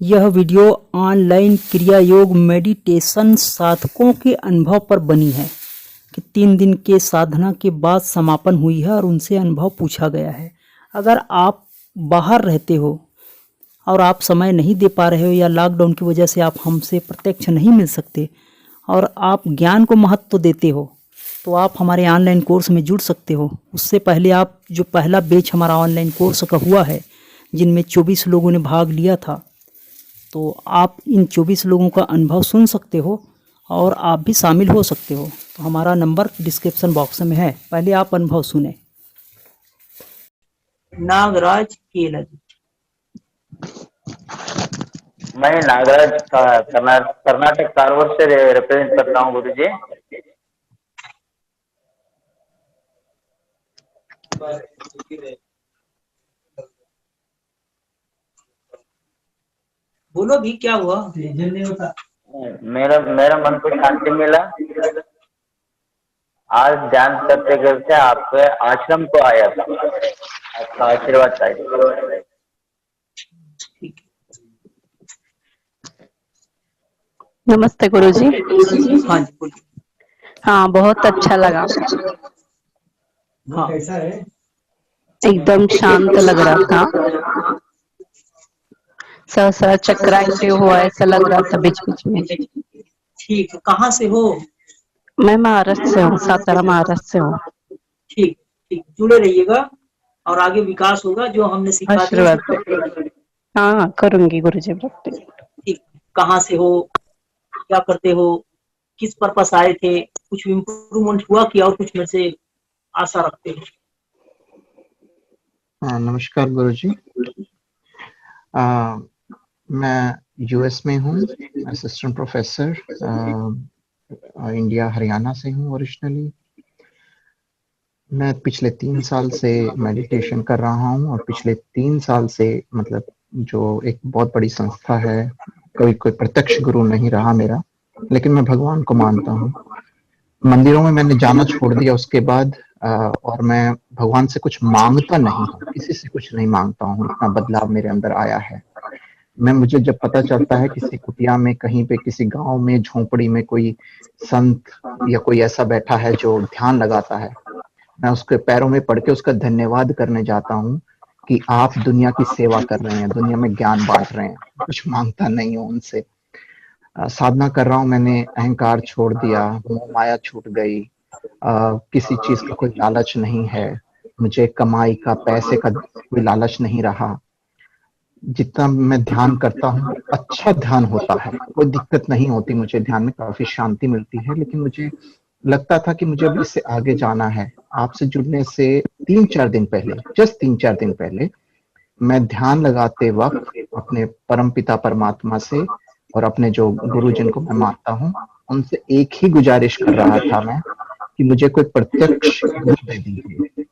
यह video online क्रिया योग मेडिटेशन साधकों के अनुभव पर बनी है कि 3 दिन के साधना के बाद समापन हुई है और उनसे अनुभव पूछा गया है। अगर आप बाहर रहते हो और आप समय नहीं दे पा रहे हो या लॉकडाउन की वजह से आप हमसे प्रत्यक्ष नहीं मिल सकते और आप ज्ञान को महत्व देते हो, तो आप हमारे ऑनलाइन कोर्स में जुड़ सकते हो। उससे पहले आप जो पहला बैच हमारा ऑनलाइन कोर्स का हुआ है, जिनमें 24 लोगों ने भाग लिया था, तो आप इन 24 लोगों का अनुभव सुन सकते हो और आप भी शामिल हो सकते हो। तो हमारा नंबर डिस्क्रिप्शन बॉक्स में है, पहले आप अनुभव सुने। नागराज केलज। मैं नागराज कर्नाटक कारवार से रिप्रेजेंट करता हूँ गुरु जी। बोलो भी, क्या हुआ? मेरा मन को शांति मिला। आज ध्यान करते करते आपके आश्रम को आया था, आपका आशीर्वाद चाहिए। नमस्ते गुरुजी। हाँ जी बोलिए। हाँ, बहुत अच्छा लगा। हाँ, कैसा है? एकदम शांत लग रहा था। सहसा चक्र एक्टिव हुआ ऐसा लग रहा था बीच बीच में। ठीक, कहाँ से हो? मैं महाराष्ट्र से हूँ, सातारा महाराष्ट्र से हूँ। ठीक ठीक, जुड़े रहिएगा और आगे विकास होगा। जो हमने सिखा दिया आशीर्वाद। हाँ, करूंगी गुरुजी प्रैक्टिस। ठीक, कहाँ से हो, क्या करते हो, किस पर्पस आए थे, कुछ इम्प्रूवमेंट हुआ कि और कुछ मेरे से आशा रखते हो? नमस्कार गुरुजी। मैं यूएस में हूँ, असिस्टेंट प्रोफेसर, इंडिया हरियाणा से हूँ ओरिजिनली। मैं पिछले 3 साल से मेडिटेशन कर रहा हूँ और पिछले 3 साल से मतलब जो एक बहुत बड़ी संस्था है, कोई प्रत्यक्ष गुरु नहीं रहा मेरा, लेकिन मैं भगवान को मानता हूँ। मंदिरों में मैंने जाना छोड़ दिया उसके बाद, और मैं भगवान से कुछ मांगता नहीं हूँ, किसी से कुछ नहीं मांगता हूँ। इतना बदलाव मेरे अंदर आया है। मुझे जब पता चलता है किसी कुटिया में, कहीं पे किसी गांव में, झोपड़ी में कोई संत या कोई ऐसा बैठा है जो ध्यान लगाता है, मैं उसके पैरों में पड़ के उसका धन्यवाद करने जाता हूँ कि आप दुनिया की सेवा कर रहे हैं, दुनिया में ज्ञान बांट रहे हैं। कुछ मांगता नहीं हूँ उनसे। साधना कर रहा हूँ, मैंने अहंकार छोड़ दिया, मोह माया छूट गई। किसी चीज का कोई लालच नहीं है मुझे, कमाई का, पैसे का कोई लालच नहीं रहा। जितना मैं ध्यान करता हूँ अच्छा ध्यान होता है, कोई दिक्कत नहीं होती मुझे ध्यान में, काफी शांति मिलती है। लेकिन मुझे लगता था कि मुझे अब इससे आगे जाना है। आपसे जुड़ने से 3-4 दिन पहले, जस्ट 3-4 दिन पहले, मैं ध्यान लगाते वक्त अपने परमपिता परमात्मा से और अपने जो गुरु जिनको मैं मानता हूँ उनसे एक ही गुजारिश कर रहा था मैं कि मुझे कोई प्रत्यक्ष गुरु दे दीजिए।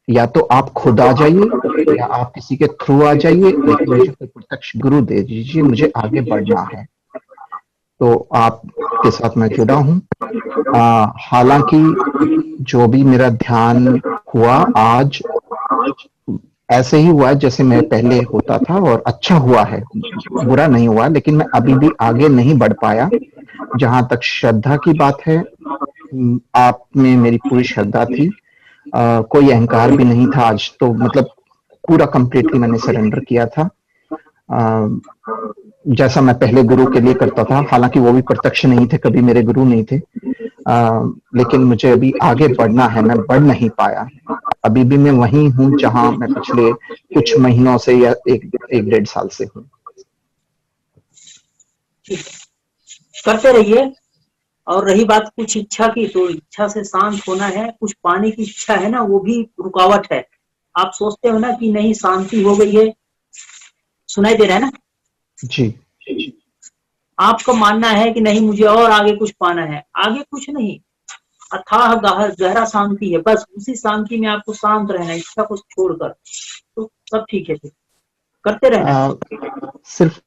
या तो आप खुद आ जाइए या आप किसी के थ्रू आ जाइए, लेकिन मुझे कोई प्रत्यक्ष गुरु दे दीजिए, मुझे आगे बढ़ना है। तो आपके साथ मैं जुड़ा हूँ। हालांकि जो भी मेरा ध्यान हुआ आज ऐसे ही हुआ जैसे मैं पहले होता था, और अच्छा हुआ है, बुरा नहीं हुआ। लेकिन मैं अभी भी आगे नहीं बढ़ पाया। जहां तक श्रद्धा की बात है, आप में मेरी पूरी श्रद्धा थी, कोई अहंकार भी नहीं था आज तो। मतलब पूरा कंप्लीटली मैंने सरेंडर किया था, जैसा मैं पहले गुरु के लिए करता था। हालांकि वो भी प्रत्यक्ष नहीं थे, कभी मेरे गुरु नहीं थे। लेकिन मुझे अभी आगे बढ़ना है, मैं बढ़ नहीं पाया। अभी भी मैं वहीं हूँ जहां मैं पिछले कुछ महीनों से या 1-1.5 साल से हूँ। करते रहिए। और रही बात कुछ इच्छा की, तो इच्छा से शांत होना है। कुछ पाने की इच्छा है ना, वो भी रुकावट है। आप सोचते हो ना कि नहीं शांति हो गई है, सुनाई दे रहा है ना जी। आपका मानना है कि नहीं मुझे और आगे कुछ पाना है। आगे कुछ नहीं, अथाह गहरा शांति है। बस उसी शांति में आपको शांत रहना है, इच्छा को छोड़कर, तो सब ठीक है। फिर करते रहना। सिर्फ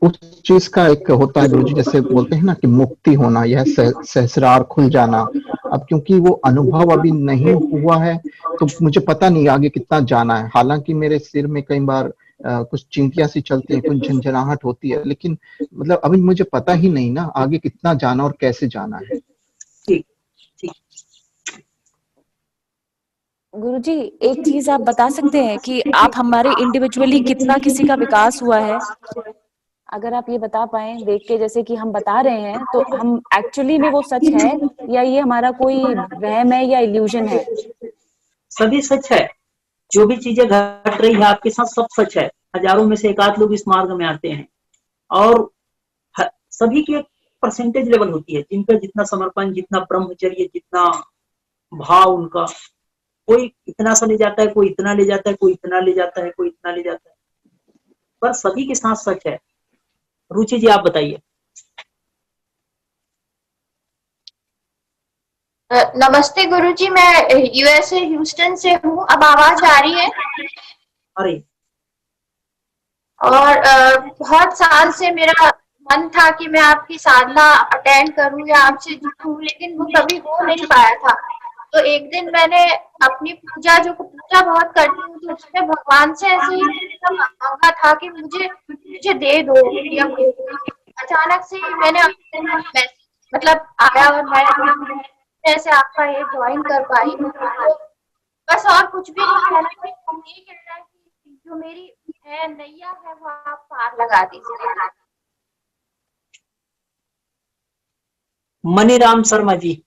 उस चीज का एक होता है गुरुजी, जैसे बोलते हैं ना कि मुक्ति होना, यह सहस्रार खुल जाना। अब क्योंकि वो अनुभव अभी नहीं हुआ है तो मुझे पता नहीं आगे कितना जाना है। हालांकि मेरे सिर में कई बार कुछ चींटियां सी चलती हैं, कुछ झंझनाहट होती है, लेकिन मतलब अभी मुझे पता ही नहीं ना आगे कितना जाना और कैसे जाना है। ठीक ठीक। गुरुजी, एक चीज आप बता सकते हैं कि आप हमारे इंडिविजुअली कितना किसी का विकास हुआ है? अगर आप ये बता पाए देख के, जैसे कि हम बता रहे हैं, तो हम एक्चुअली में वो सच है या ये हमारा कोई वहम है या इल्यूजन है? सभी सच है, जो भी चीजें घट रही है आपके साथ सब सच है। हजारों में से एक आध लोग इस मार्ग में आते हैं, और सभी की एक परसेंटेज लेवल होती है, जिनका जितना समर्पण, जितना ब्रह्मचर्य, जितना भाव उनका, कोई इतना सा ले जाता है, कोई इतना ले जाता है, कोई इतना ले जाता है, कोई इतना ले जाता है, पर सभी के साथ सच है। रुचि जी आप बताइए। नमस्ते गुरुजी, मैं यूएसए ह्यूस्टन से हूँ। अब आवाज आ रही है? अरे और बहुत साल से मेरा मन था कि मैं आपकी साधना अटेंड करूं या आपसे जुड़ूं, लेकिन वो कभी हो नहीं पाया था। तो एक दिन मैंने अपनी पूजा बहुत करती हूँ, तो उसमें भगवान से ऐसे ही मांगा था कि मुझे दे दो, या अचानक से ही मैंने मैसेज मतलब आया और मैं ऐसे आपका ये ज्वाइन कर पाई। तो बस और कुछ भी नहीं कहना, ये कहना है कि जो मेरी है नैया है वो आप पार लगा दीजिए। मनीराम शर्मा जी,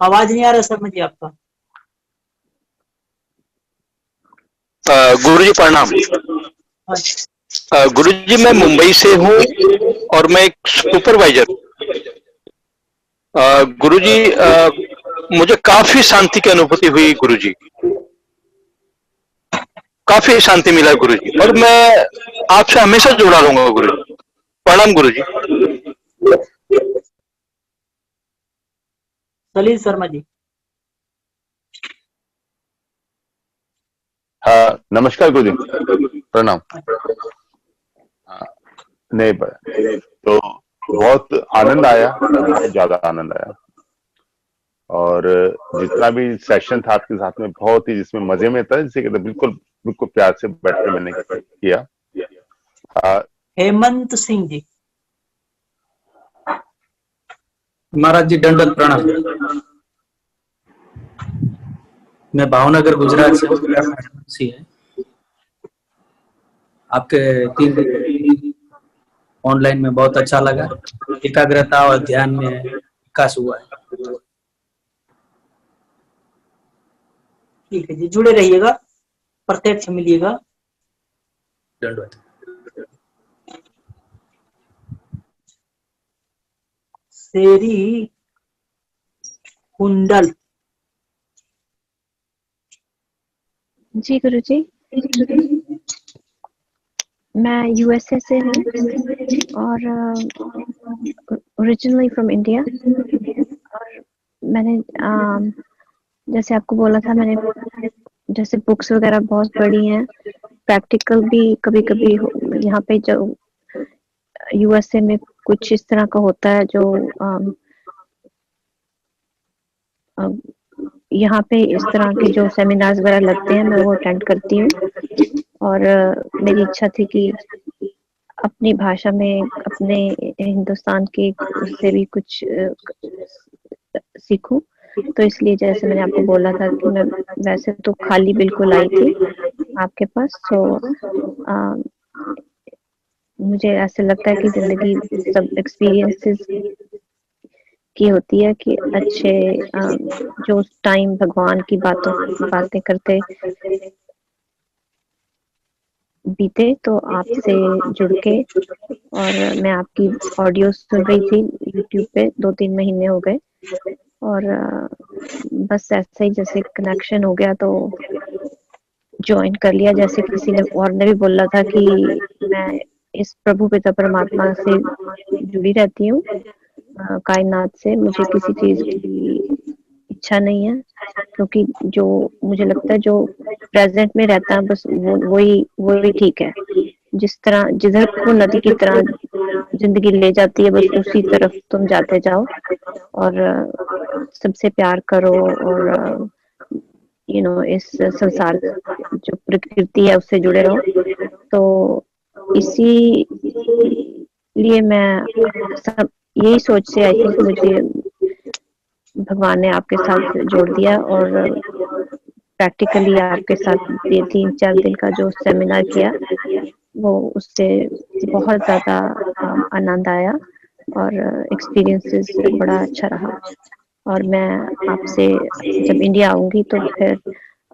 आवाज नहीं आ रहा शर्मा जी आपका। गुरु जी प्रणाम। गुरु जी मैं मुंबई से हूँ और मैं एक सुपरवाइजर। गुरु जी मुझे काफी शांति की अनुभूति हुई गुरु जी, काफी शांति मिला गुरु जी, और मैं आपसे हमेशा जुड़ा रहूंगा गुरु जी। प्रणाम गुरु जी। सलील शर्मा जी। हाँ नमस्कार गुरु जी, प्रणाम। नहीं तो बहुत आनंद आया, बहुत ज्यादा आनंद आया, और जितना भी सेशन था आपके साथ में बहुत ही जिसमें मजे में था, जिसे कहते बिल्कुल बिल्कुल प्यार से बैठ के मैंने किया। हेमंत सिंह जी। महाराज जी दंडवत प्रणाम। मैं भावनगर गुजरात से है। आपके 3 दिन ऑनलाइन में बहुत अच्छा लगा, एकाग्रता और ध्यान में विकास हुआ है। ठीक है जी, जुड़े रहिएगा, प्रत्यक्ष मिलिएगा। दंडवत। शेरी कुंडल जी गुरुजी, मैं यूएसए से हूँ और ओरिजिनली फ्रॉम इंडिया। और मैंने जैसे आपको बोला था, मैंने जैसे बुक्स वगैरह बहुत पढ़ी हैं, प्रैक्टिकल भी कभी कभी यहाँ पे जो यूएसए में कुछ इस तरह का होता है जो यहाँ पे इस तरह के जो सेमिनार्स वगैरह लगते हैं मैं वो अटेंड करती हूँ। और मेरी इच्छा थी कि अपनी भाषा में अपने हिंदुस्तान के उससे भी कुछ सीखूं। तो इसलिए जैसे मैंने आपको बोला था कि मैं वैसे तो खाली बिल्कुल आई थी आपके पास, तो मुझे ऐसे लगता है कि जिंदगी सब एक्सपीरियंसेस की होती है कि अच्छे जो टाइम भगवान की बातें करते बीते, तो आपसे जुड़ के, और मैं आपकी ऑडियो सुन रही थी यूट्यूब पे, 2-3 महीने हो गए, और बस ऐसे ही जैसे कनेक्शन हो गया तो ज्वाइन कर लिया। जैसे किसी ने और ने भी बोला था कि मैं इस प्रभु पिता परमात्मा से जुड़ी रहती हूँ, कायनात से। मुझे किसी चीज की इच्छा नहीं है, क्योंकि जो मुझे लगता है जो प्रेजेंट में रहता है बस वही ठीक है। जिस तरह जिधर वो नदी की तरह जिंदगी ले जाती है, बस उसी तरफ तुम जाते जाओ और सबसे प्यार करो और इस संसार जो प्रकृति है उससे जुड़े रहो। तो इसी लिए मैं सब यही सोच से आई थी कि मुझे भगवान ने आपके साथ जोड़ दिया, और प्रैक्टिकली आपके साथ ये 3-4 दिन का जो सेमिनार किया वो उससे बहुत ज़्यादा आनंद आया और एक्सपीरियंसेस बड़ा अच्छा रहा। और मैं आपसे जब इंडिया आऊंगी तो फिर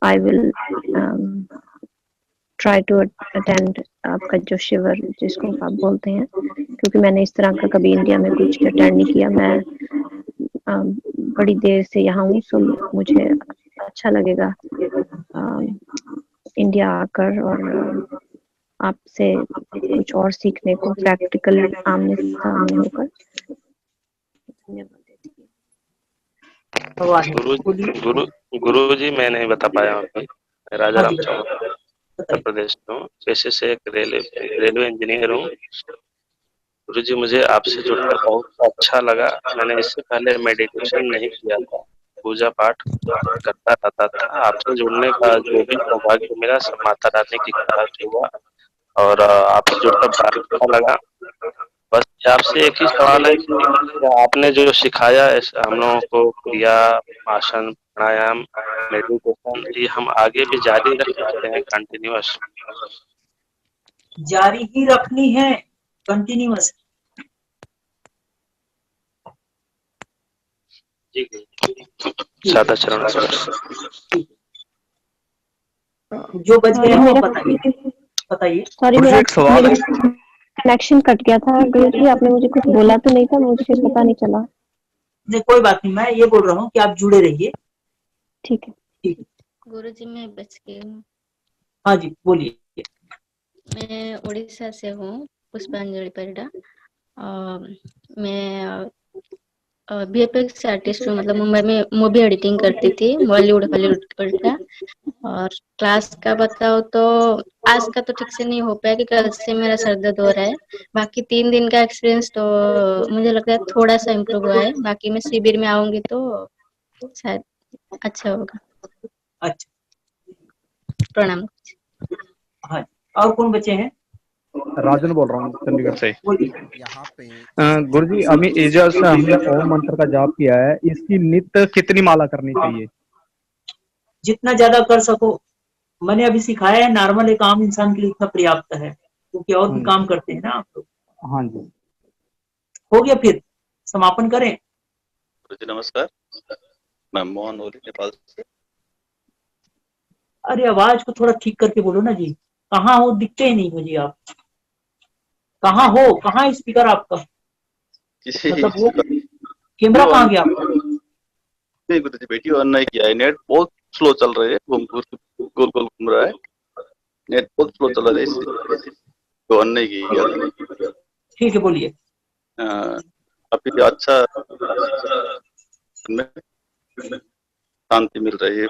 I will try to attend आपका जो शिविर जिसको आप बोलते हैं, क्योंकि मैंने इस तरह का कभी इंडिया में कुछ अटेंड नहीं किया। मैं बड़ी देर से यहाँ हूँ, सो मुझे अच्छा लगेगा इंडिया आकर और आपसे कुछ और सीखने को, प्रैक्टिकल आमने सामने होकर। धन्यवाद देती हूँ। गुरु जी, मैं नहीं बता पाया अभी। मैं राजा हाँ जी, राम चौहान उत्तर प्रदेश से हूँ, पेशे से एक रेलवे इंजीनियर हूँ। गुरु जी, मुझे आपसे जुड़कर बहुत अच्छा लगा। मैंने इससे पहले मेडिटेशन नहीं किया था, पूजा पाठ करता रहता था। आपसे जुड़ने का जो भी सौभाग्य मिला सब माता रानी की कृपा से हुआ, और आपसे जुड़कर बड़ा अच्छा लगा। बस आपसे एक ही सवाल है कि आपने जो सिखाया है हम लोगों को, क्रिया, आसन, प्राणायाम, मेडिटेशन, ये हम आगे भी जारी रख सकते हैं कंटिन्यूअस? जारी ही रखनी है, कंटिन्यूअस। जी, सादा चरण जो बच गया हो मेरा बताइए। सॉरी, मेरा कनेक्शन कट गया था गुरु जी, आपने मुझे कुछ बोला तो नहीं था, मुझे पता नहीं चला। नहीं, कोई बात नहीं, मैं ये बोल रहा हूँ कि आप जुड़े रहिए। ठीक है। ठीक है गुरुजी, मैं बच गई हूँ। हाँ जी, बोलिए। मैं उड़ीसा से हूँ, पुष्पांजलि परिडा। मैं VFX आर्टिस्ट हूँ, मतलब मुंबई में मूवी एडिटिंग करती थी, बॉलीवुड हॉलीवुड का। और क्लास का बताओ तो आज का तो ठीक से नहीं हो पाया कि कल से मेरा सर दर्द हो रहा है। बाकी 3 दिन का एक्सपीरियंस तो मुझे लगता है थोड़ा सा इम्प्रूव हुआ है। बाकी मैं शिविर में आऊंगी तो शायद अच्छा होगा। अच्छा, प्रणाम। हाँ, और कौन बचे हैं? राजन बोल रहा हूँ चंडीगढ़ से। बोलिए। गुरुजी, अभी एजस हमने ओम मंत्र का जाप किया है, इसकी नित्य कितनी माला करनी चाहिए? जितना ज्यादा कर सको। मैंने अभी सिखाया है, नॉर्मल एक आम इंसान के लिए इतना पर्याप्त है, क्योंकि और भी काम करते हैं ना आप लोग। हाँ जी, हो गया, फिर समापन करें। गुरुजी नमस्कार, मैं मोहन ओली नेपाल से। अरे आवाज को थोड़ा ठीक करके बोलो ना जी, कहाँ हो? दिखते ही नहीं मुझे आप। कहाँ हो? कहाँ स्पीकर आपका? मतलब वो कैमरा कहाँ गया आपका? नहीं गुरुजी, बेटी ऑन नहीं किया है, नेट बहुत स्लो चल रही है, गोल गोल घूम रहा है, नेट बहुत स्लो चल रहा है, इसलिए तो ऑन नहीं किया। ठीक है, बोलिए। अभी अच्छा शांति मिल रही है।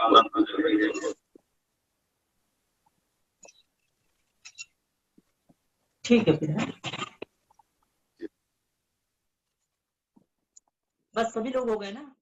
ठीक है, फिर बस सभी लोग हो गए ना?